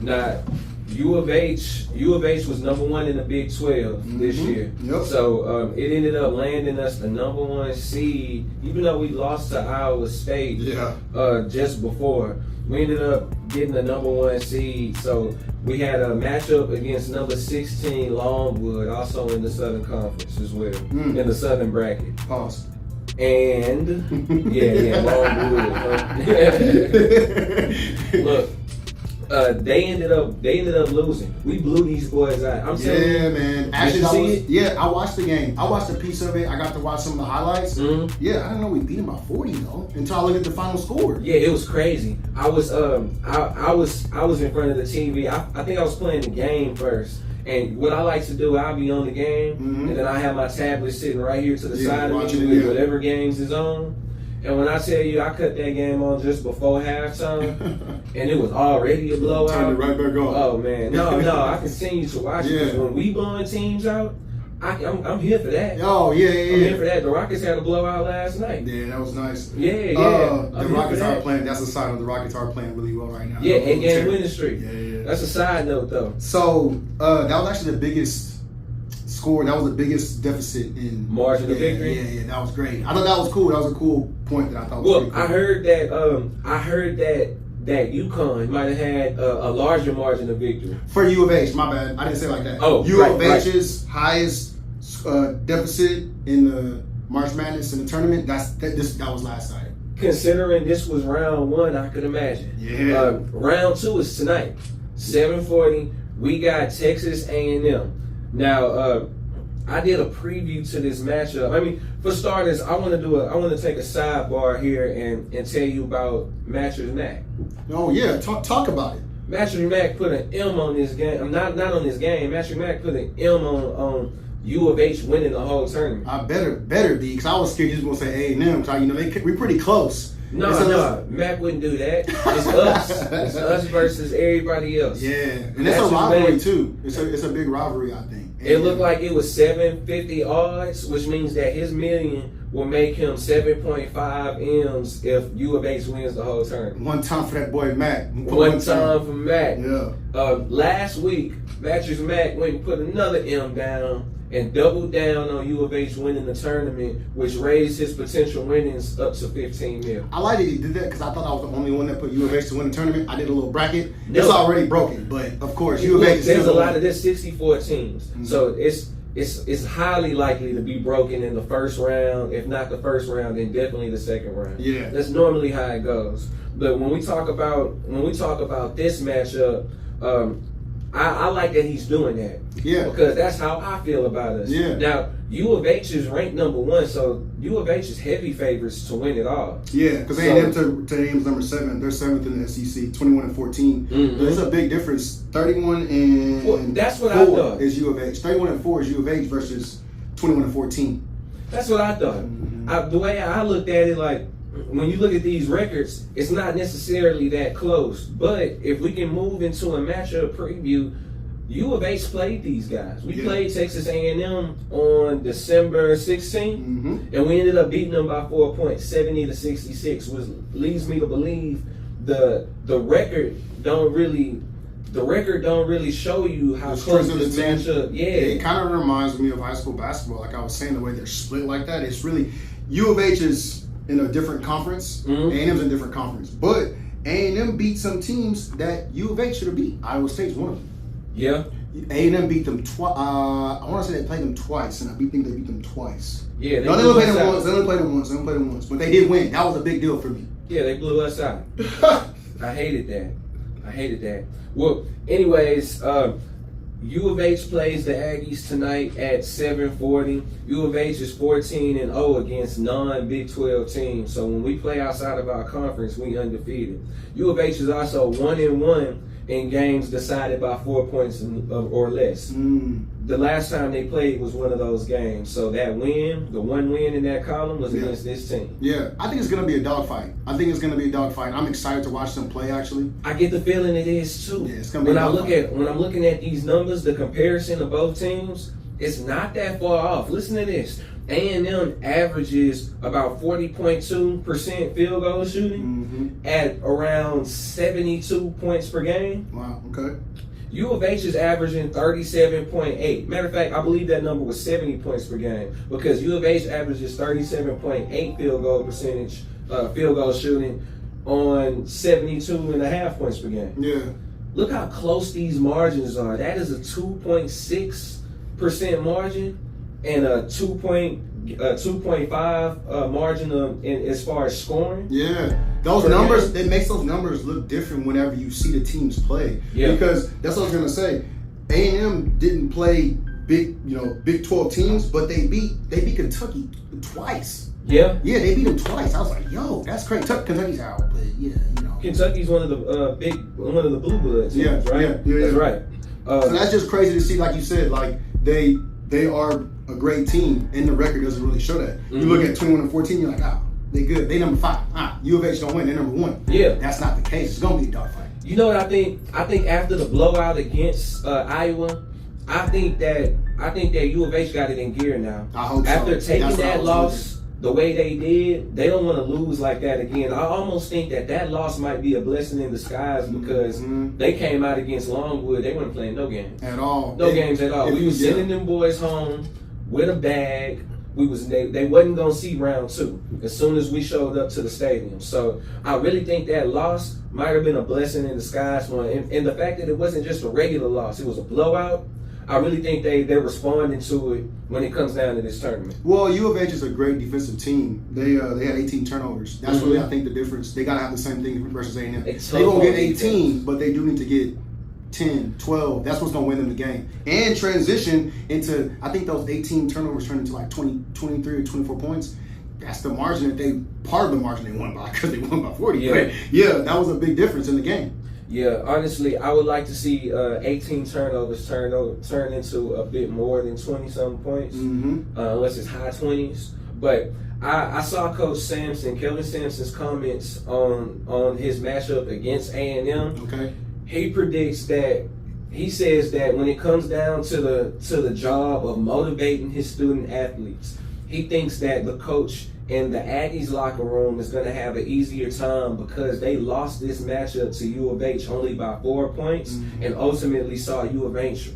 Now, U of H was number 1 in the Big 12 this year. Yep. So it ended up landing us the number 1 seed, even though we lost to Iowa State just before. We ended up getting the number 1 seed. So we had a matchup against number 16 Longwood, also in the Southern Conference as well, in the Southern bracket. Pause. And Longwood. Look. They ended up losing. We blew these boys out. I'm saying, yeah, man. Actually, I watched the game. I watched a piece of it. I got to watch some of the highlights. Yeah, I didn't know we beat them by 40 though until I looked at the final score. Yeah, it was crazy. I was in front of the TV. I think I was playing the game first. And what I like to do, I'll be on the game, and then I have my tablet sitting right here to the side of me with whatever games is on. And when I tell you, I cut that game on just before halftime, and it was already a blowout. Turned it right back on. Oh man, no, I continue to watch it. Because when we blowing teams out, I'm here for that. Oh yeah. I'm here for that. The Rockets had a blowout last night. Yeah, that was nice. Yeah. The Rockets are playing. That's a sign of the Rockets are playing really well right now. Yeah, 8-game winning streak. Yeah. That's a side note though. So that was actually the biggest score. That was the biggest deficit in margin of victory. Yeah, that was great. I thought that was cool. That was a cool point that I thought was pretty cool. I heard that UConn might have had a larger margin of victory. For U of H, my bad. I didn't say it like that. Oh, U of H's highest deficit in the March Madness in the tournament. That was last night. Considering this was round 1, I could imagine. Yeah. Round 2 is tonight, 7:40. We got Texas A&M. Now, I did a preview to this matchup. I mean, for starters, I want to take a sidebar here and tell you about Mattress Mac. Oh yeah, talk about it. Mattress Mac put an M on this game. Not on this game. Mattress Mac put an M on U of H winning the whole tournament. I better be, because I was scared you was gonna say A&M. Because we're pretty close. No, Mac wouldn't do that. It's us. It's us versus everybody else. Yeah, and it's a rivalry too. It's a big rivalry, I think. It looked like it was 750 odds, which means that his million will make him 7.5 M's if U of H wins the whole tournament. One time for that boy Mac. One time for Mac. Yeah. Last week, Mattress Mac went and put another M down and doubled down on U of H winning the tournament, which raised his potential winnings up to 15 mil. I like that he did that because I thought I was the only one that put U of H to win the tournament. I did a little bracket. It's already broken, but of course U of H is there's still a lot of this 64 teams, so it's highly likely to be broken in the first round. If not the first round, then definitely the second round. Yeah, that's normally how it goes. But when we talk about this matchup, I like that he's doing that. Yeah. Because that's how I feel about us. Yeah. Now, U of H is ranked number 1, so U of H is heavy favorites to win it all. Yeah, because A&M to A&M's number 7. They're 7th in the SEC, 21-14. There's a big difference. 31 and that's what 4 I thought. Is U of H. 31-4 is U of H versus 21-14. That's what I thought. The way I looked at it, like, when you look at these records, it's not necessarily that close. But if we can move into a matchup preview, U of H played these guys. We played Texas A&M on December 16th, and we ended up beating them by 4 points, 70-66, which leads me to believe the record don't really show you how close this matchup. Yeah, it kind of reminds me of high school basketball. Like I was saying, the way they're split like that, it's really U of H is in a different conference. A&M's in a different conference. But A&M beat some teams that U of H should have beat. Iowa State's one of them. Yeah. A&M beat them twice. I want to say they played them twice, and I think they beat them twice. Yeah. They only played them once. They only played them once. But they did win. That was a big deal for me. Yeah, they blew us out. I hated that. Well, anyways, U of H plays the Aggies tonight at 7:40. U of H is 14-0 against non-Big 12 teams. So when we play outside of our conference, we undefeated. U of H is also 1-1 in games decided by 4 points or less. The last time they played was one of those games. So that win, the one win in that column, was against this team. Yeah, I think it's going to be a dogfight. I'm excited to watch them play, actually. I get the feeling it is, too. Yeah, it's going to be when I'm looking at these numbers, the comparison of both teams, it's not that far off. Listen to this. A&M averages about 40.2% field goal shooting at around 72 points per game. Wow, okay. U of H is averaging 37.8. Matter of fact, I believe that number was 70 points per game because U of H averages 37.8 field goal shooting on 72.5 points per game. Yeah. Look how close these margins are. That is a 2.6% margin and a 2.5 margin as far as scoring. Yeah. Those numbers, it makes those numbers look different whenever you see the teams play. Yeah. Because that's what I was gonna say. A&M didn't play Big 12 teams, but they beat Kentucky twice. Yeah. Yeah, they beat them twice. I was like, yo, that's crazy. Kentucky's out, but yeah, Kentucky's one of the blue bloods. Yeah, right. Yeah. That's right. So that's just crazy to see. Like you said, like they are a great team, and the record doesn't really show that. You look at 21-14, you're like, they good. They number 5. U of H don't win. They're number 1. Yeah. That's not the case. It's gonna be a dogfight. You know what I think? I think after the blowout against Iowa, I think that U of H got it in gear now. I hope so. After taking That's that loss the way they did, they don't want to lose like that again. I almost think that loss might be a blessing in disguise because they came out against Longwood. They weren't playing no games at all. No games at all. We was sending them boys home with a bag. They wasn't gonna see round 2 as soon as we showed up to the stadium. So I really think that loss might have been a blessing in disguise for them. And the fact that it wasn't just a regular loss, it was a blowout. I really think they're responding to it when it comes down to this tournament. Well, U of H is a great defensive team. They had 18 turnovers. That's really, I think, the difference. They gotta have the same thing versus A&M. They won't get 18, but they do need to get 10, 12. That's what's going to win them the game. And transition into, I think those 18 turnovers turned into like 23 or 24 points. That's the margin part of the margin they won by because they won by 40. Yeah. But yeah, that was a big difference in the game. Yeah, honestly, I would like to see 18 turnovers turn into a bit more than 20-something points, unless it's high 20s. But I saw Coach Sampson, Kelvin Sampson's comments on his matchup against A&M. Okay. He says that when it comes down to the job of motivating his student athletes, he thinks that the coach in the Aggies locker room is going to have an easier time because they lost this matchup to U of H only by 4 points and ultimately saw U of H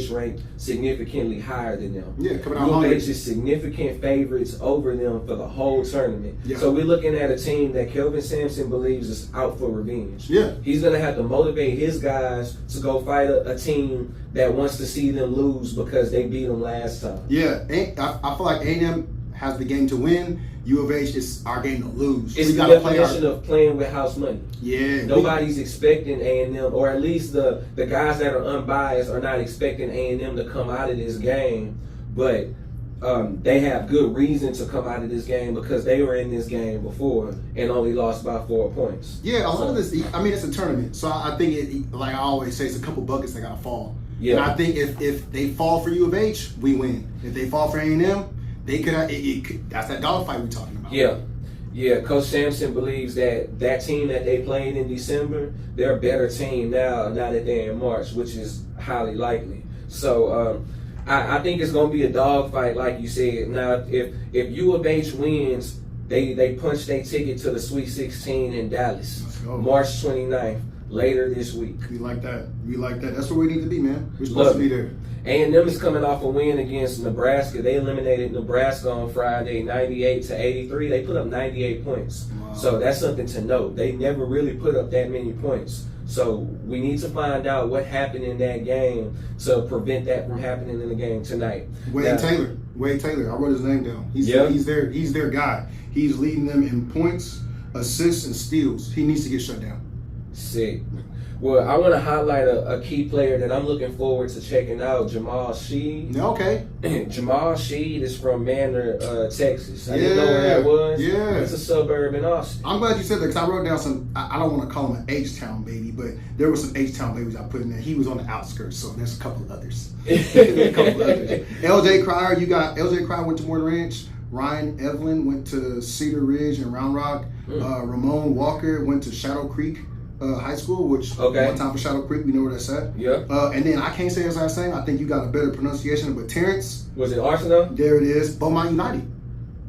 ranked significantly higher than them. Yeah, coming out U of H is significant favorites over them for the whole tournament. Yeah. So we're looking at a team that Kelvin Sampson believes is out for revenge. Yeah. He's going to have to motivate his guys to go fight a team that wants to see them lose because they beat them last time. Yeah, I feel like A&M has the game to win. U of H is our game to lose. It's the definition of playing with house money. Yeah. Nobody's expecting A&M, or at least the guys that are unbiased are not expecting A&M to come out of this game, but they have good reason to come out of this game because they were in this game before and only lost by 4 points. Yeah, a lot of this, I mean, it's a tournament, so I think, like I always say, it's a couple buckets that got to fall. Yeah. And I think if they fall for U of H, we win. If they fall for A&M, they could. That's that dogfight we're talking about. Yeah. Coach Sampson believes that team that they played in December, they're a better team now that they're in March, which is highly likely. So I think it's going to be a dogfight, like you said. Now, if U of H wins, they punch their ticket to the Sweet 16 in Dallas, March 29th, later this week. We like that. That's where we need to be, man. We're supposed to be there. A&M is coming off a win against Nebraska. They eliminated Nebraska on Friday, 98-83. They put up 98 points. Wow. So that's something to note. They never really put up that many points. So we need to find out what happened in that game to prevent that from happening in the game tonight. Wade Taylor. I wrote his name down. He's their guy. He's leading them in points, assists, and steals. He needs to get shut down. Sick. Well, I want to highlight a key player that I'm looking forward to checking out, Jamal Sheed. Okay. Jamal Sheed is from Manor, Texas. I didn't know where that was. Yeah. It's a suburb in Austin. I'm glad you said that because I wrote down some, I don't want to call him an H-Town baby, but there were some H-Town babies I put in there. He was on the outskirts, so there's a couple of others. LJ Cryer, LJ Cryer went to Morton Ranch. Ryan Evelyn went to Cedar Ridge and Round Rock. Ramon Walker went to Shadow Creek High School, which Okay. one time for Shadow Creek, we know where that's at. Yeah. And then I can't say as I was saying, I think you got a better pronunciation, but Terrence, Was it Arsenal? there it is, Beaumont United.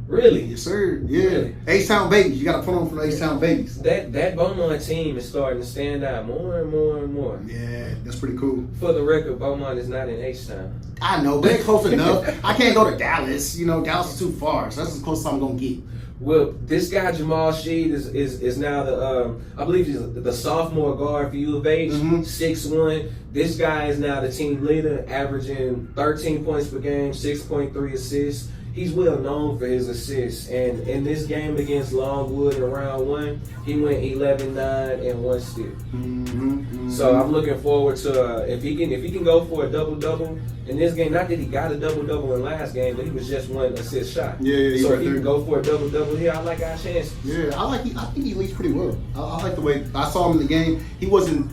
Really? Yes, sir. Yeah. Really? H-Town babies. You got to put on for the H-Town babies. That Beaumont team is starting to stand out more and more and more. Yeah, that's pretty cool. For the record, Beaumont is not in H-Town. I know, but it's close enough. I can't go to Dallas. You know, Dallas is too far, so that's as close as I'm going to get. Well, this guy Jamal Sheed is now the I believe he's the sophomore guard for U of H, 6'1". This guy is now the team leader, averaging 13 points per game, 6.3 assists. He's well known for his assists, and in this game against Longwood in round 1, he went 11-9 and 1 steal. So I'm looking forward to if he can go for a double-double in this game. Not that he got a double-double in last game, but he was just 1 assist shot. Yeah. So if he can go for a double-double here, I like our chances. Yeah, I think he leads pretty well. I like the way I saw him in the game. He wasn't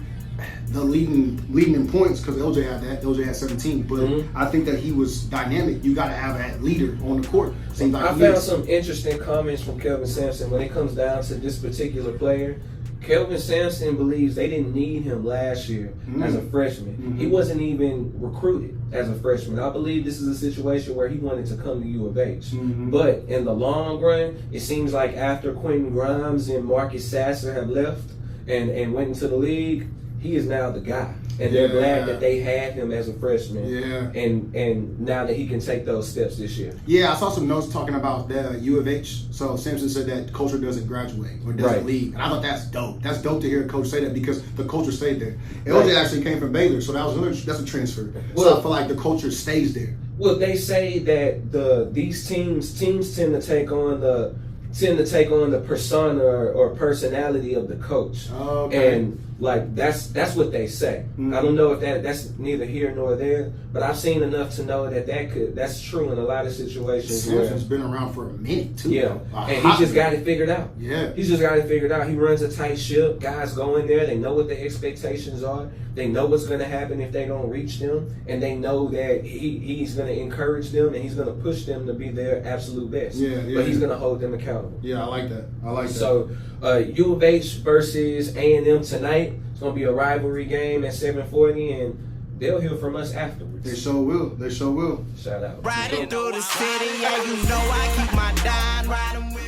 the leading in points because LJ had that. LJ had 17, but I think that he was dynamic. You got to have that leader on the court. Seems like I found some interesting comments from Kelvin Sampson when it comes down to this particular player. Kelvin Sampson believes they didn't need him last year as a freshman. He wasn't even recruited as a freshman. I believe this is a situation where he wanted to come to U of H. But in the long run, it seems like after Quentin Grimes and Marcus Sasser have left and went into the league, he is now the guy. And they're glad that they had him as a freshman. Yeah. And now that he can take those steps this year. Yeah, I saw some notes talking about the U of H. So Sampson said that culture doesn't graduate or doesn't leave. And I thought that's dope. That's dope to hear a coach say that because the culture stayed there. LJ actually came from Baylor, so that's a transfer. So I feel like the culture stays there. Well, they say that these teams tend to take on the persona or personality of the coach. Okay. And like that's what they say. I don't know if that's neither here nor there, but I've seen enough to know that's true in a lot of situations. Sampson's been around for a minute too. Yeah, and he just got it figured out. Yeah, he's just got it figured out. He runs a tight ship. Guys go in there. They know what the expectations are. They know what's going to happen if they don't reach them, and they know that he's going to encourage them and he's going to push them to be their absolute best. But he's going to hold them accountable. Yeah, I like that. So U of H versus A&M tonight. It's going to be a rivalry game at 7:40, and they'll hear from us afterwards. They sure will. Shout out. Riding through the city, yeah, you know I keep my dime riding with